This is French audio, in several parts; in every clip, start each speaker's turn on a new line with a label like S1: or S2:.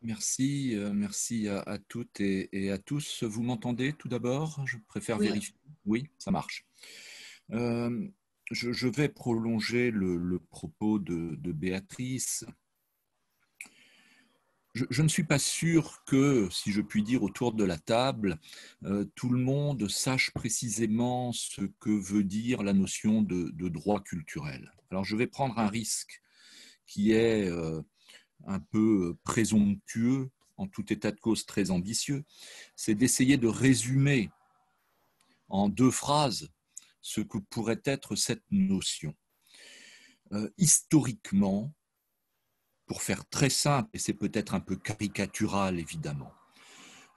S1: Merci, merci à toutes et à tous. Vous m'entendez tout d'abord? Je préfère
S2: Oui,
S1: vérifier. Oui, ça marche. Euh, je vais prolonger le propos de Béatrice. Je ne suis pas sûr que, si je puis dire, autour de la table, tout le monde sache précisément ce que veut dire la notion de droit culturel. Alors, je vais prendre un risque qui est un peu présomptueux, en tout état de cause très ambitieux, c'est d'essayer de résumer en deux phrases ce que pourrait être cette notion. Historiquement, pour faire très simple, et c'est peut-être un peu caricatural évidemment,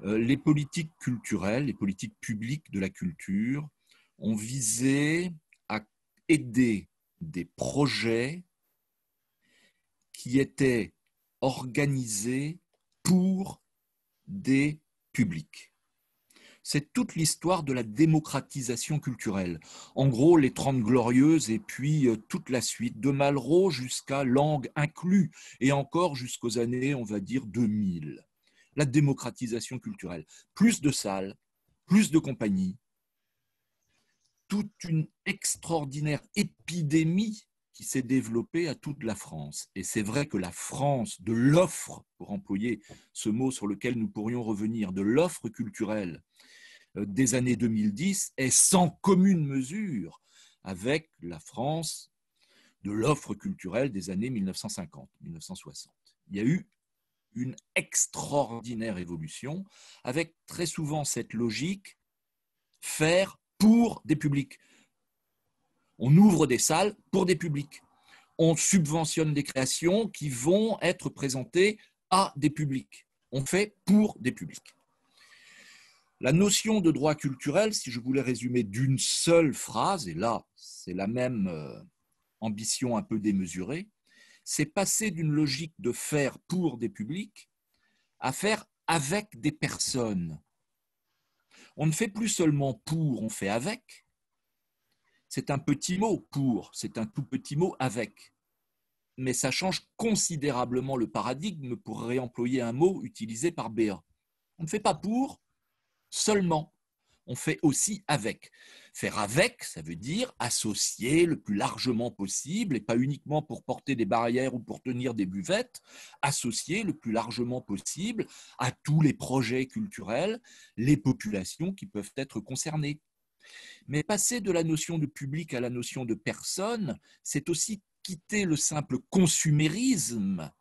S1: les politiques culturelles, les politiques publiques de la culture ont visé à aider des projets qui étaient organisés pour des publics. C'est toute l'histoire de la démocratisation culturelle. En gros, les 30 Glorieuses et puis toute la suite, de Malraux jusqu'à Lang inclus, et encore jusqu'aux années, on va dire, 2000. La démocratisation culturelle. Plus de salles, plus de compagnies, toute une extraordinaire épidémie qui s'est développée à toute la France. Et c'est vrai que la France de l'offre, pour employer ce mot sur lequel nous pourrions revenir, de l'offre culturelle, des années 2010 est sans commune mesure avec la France de l'offre culturelle des années 1950-1960. Il y a eu une extraordinaire évolution avec très souvent cette logique faire pour des publics. On ouvre des salles pour des publics. On subventionne des créations qui vont être présentées à des publics. On fait pour des publics. La notion de droit culturel, si je voulais résumer d'une seule phrase, et là, c'est la même ambition un peu démesurée, c'est passer d'une logique de faire pour des publics à faire avec des personnes. On ne fait plus seulement pour, on fait avec. C'est un petit mot pour, c'est un tout petit mot avec. Mais ça change considérablement le paradigme pour réemployer un mot utilisé par Béat. On ne fait pas pour seulement, on fait aussi avec. Faire avec, ça veut dire associer le plus largement possible, et pas uniquement pour porter des barrières ou pour tenir des buvettes, associer le plus largement possible à tous les projets culturels, les populations qui peuvent être concernées. Mais passer de la notion de public à la notion de personne, c'est aussi quitter le simple consumérisme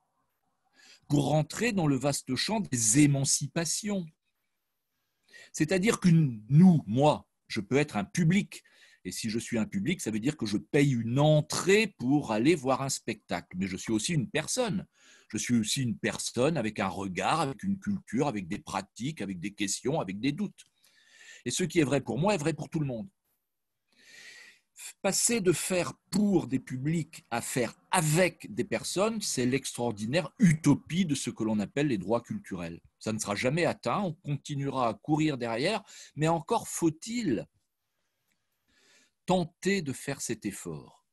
S1: pour rentrer dans le vaste champ des émancipations. C'est-à-dire que nous, moi, je peux être un public. Et si je suis un public, ça veut dire que je paye une entrée pour aller voir un spectacle. Mais je suis aussi une personne. Je suis aussi une personne avec un regard, avec une culture, avec des pratiques, avec des questions, avec des doutes. Et ce qui est vrai pour moi est vrai pour tout le monde. Passer de faire pour des publics à faire avec des personnes, c'est l'extraordinaire utopie de ce que l'on appelle les droits culturels. Ça ne sera jamais atteint, on continuera à courir derrière, mais encore faut-il tenter de faire cet effort.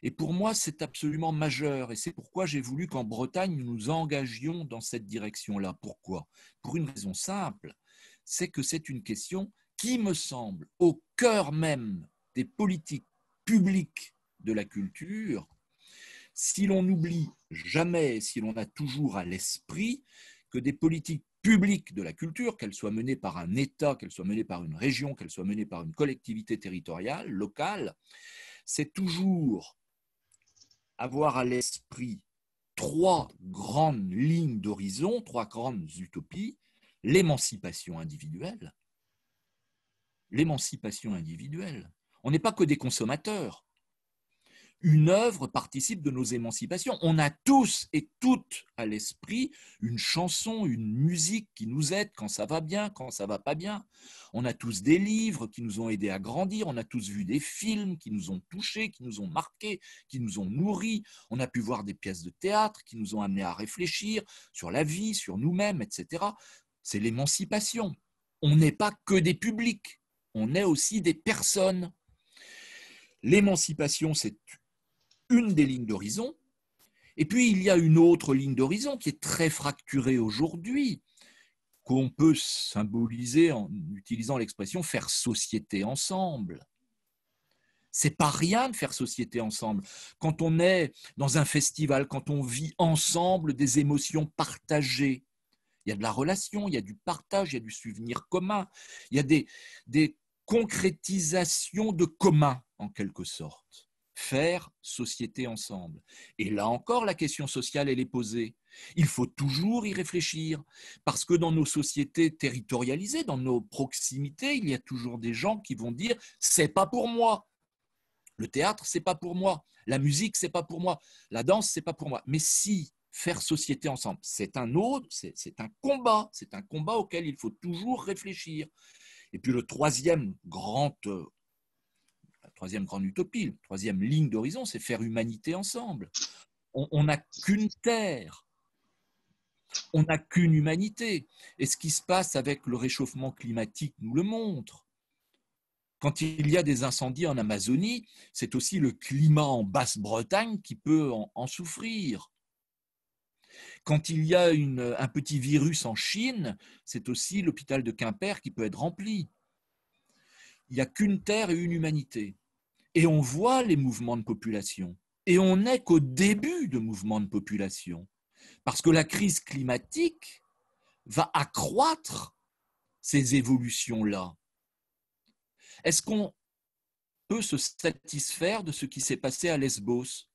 S1: Et pour moi, c'est absolument majeur, et c'est pourquoi j'ai voulu qu'en Bretagne, nous nous engagions dans cette direction-là. Pourquoi? Pour une raison simple, c'est que c'est une question qui me semble au cœur même des politiques publiques de la culture, si l'on n'oublie jamais, si l'on a toujours à l'esprit que des politiques publiques de la culture, qu'elles soient menées par un État, qu'elles soient menées par une région, qu'elles soient menées par une collectivité territoriale, locale, c'est toujours avoir à l'esprit trois grandes lignes d'horizon, trois grandes utopies, l'émancipation individuelle, l'émancipation individuelle. On n'est pas que des consommateurs. Une œuvre participe de nos émancipations. On a tous et toutes à l'esprit une chanson, une musique qui nous aide quand ça va bien, quand ça va pas bien. On a tous des livres qui nous ont aidés à grandir. On a tous vu des films qui nous ont touchés, qui nous ont marqués, qui nous ont nourris. On a pu voir des pièces de théâtre qui nous ont amenés à réfléchir sur la vie, sur nous-mêmes, etc. C'est l'émancipation. On n'est pas que des publics, on est aussi des personnes. L'émancipation, c'est une des lignes d'horizon. Et puis, il y a une autre ligne d'horizon qui est très fracturée aujourd'hui, qu'on peut symboliser en utilisant l'expression faire société ensemble. C'est pas rien de faire société ensemble. Quand on est dans un festival, quand on vit ensemble des émotions partagées, il y a de la relation, il y a du partage, il y a du souvenir commun, il y a des concrétisations de commun, en quelque sorte. Faire société ensemble. Et là encore, la question sociale, elle est posée. Il faut toujours y réfléchir, parce que dans nos sociétés territorialisées, dans nos proximités, il y a toujours des gens qui vont dire « c'est pas pour moi ». Le théâtre, c'est pas pour moi. La musique, c'est pas pour moi. La danse, c'est pas pour moi. Mais si faire société ensemble, c'est un autre, c'est un combat auquel il faut toujours réfléchir. Et puis la troisième grande utopie, la troisième ligne d'horizon, c'est faire humanité ensemble. On n'a qu'une terre, on n'a qu'une humanité. Et ce qui se passe avec le réchauffement climatique nous le montre. Quand il y a des incendies en Amazonie, c'est aussi le climat en Basse-Bretagne qui peut en souffrir. Quand il y a un petit virus en Chine, c'est aussi l'hôpital de Quimper qui peut être rempli. Il n'y a qu'une terre et une humanité. Et on voit les mouvements de population. Et on n'est qu'au début de mouvements de population. Parce que la crise climatique va accroître ces évolutions-là. Est-ce qu'on peut se satisfaire de ce qui s'est passé à Lesbos?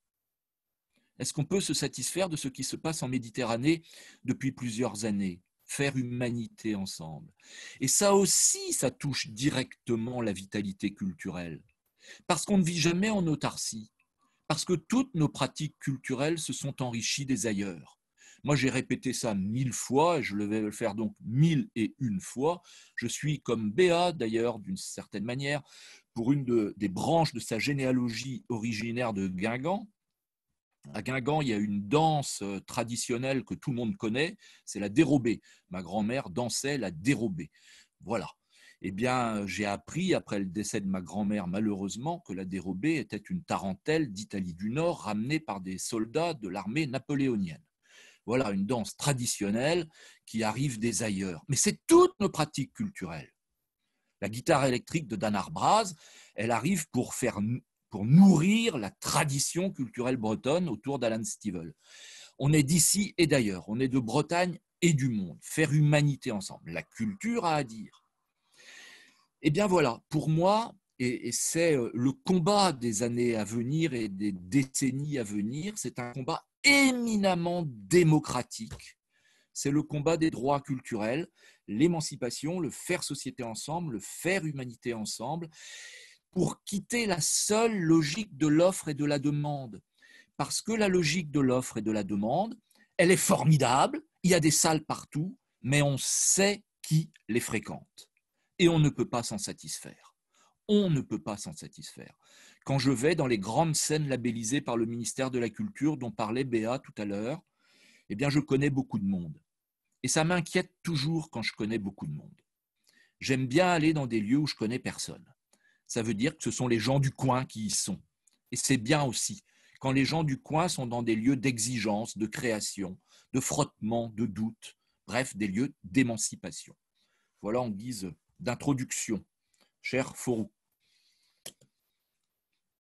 S1: Est-ce qu'on peut se satisfaire de ce qui se passe en Méditerranée depuis plusieurs années? Faire humanité ensemble. Et ça aussi, ça touche directement la vitalité culturelle. Parce qu'on ne vit jamais en autarcie. Parce que toutes nos pratiques culturelles se sont enrichies des ailleurs. Moi, j'ai répété ça 1000 fois, et je vais le faire donc 1001 fois. Je suis comme Béat, d'ailleurs, d'une certaine manière, pour des branches de sa généalogie originaire de Guingamp. À Guingamp, il y a une danse traditionnelle que tout le monde connaît, c'est la dérobée. Ma grand-mère dansait la dérobée. Voilà. Eh bien, j'ai appris, après le décès de ma grand-mère, malheureusement, que la dérobée était une tarentelle d'Italie du Nord ramenée par des soldats de l'armée napoléonienne. Voilà, une danse traditionnelle qui arrive des ailleurs. Mais c'est toutes nos pratiques culturelles. La guitare électrique de Danar Braz, elle arrive pour nourrir la tradition culturelle bretonne autour d'Alan Stivell. On est d'ici et d'ailleurs, on est de Bretagne et du monde. Faire humanité ensemble. La culture a à dire. Eh bien voilà, pour moi, et c'est le combat des années à venir et des décennies à venir, c'est un combat éminemment démocratique. C'est le combat des droits culturels, l'émancipation, le faire société ensemble, le faire humanité ensemble, pour quitter la seule logique de l'offre et de la demande. Parce que la logique de l'offre et de la demande, elle est formidable, il y a des salles partout, mais on sait qui les fréquente. Et on ne peut pas s'en satisfaire. On ne peut pas s'en satisfaire. Quand je vais dans les grandes scènes labellisées par le ministère de la Culture dont parlait Béat tout à l'heure, eh bien je connais beaucoup de monde. Et ça m'inquiète toujours quand je connais beaucoup de monde. J'aime bien aller dans des lieux où je connais personne. Ça veut dire que ce sont les gens du coin qui y sont. Et c'est bien aussi quand les gens du coin sont dans des lieux d'exigence, de création, de frottement, de doute, bref, des lieux d'émancipation. Voilà en guise d'introduction, cher Fauroux.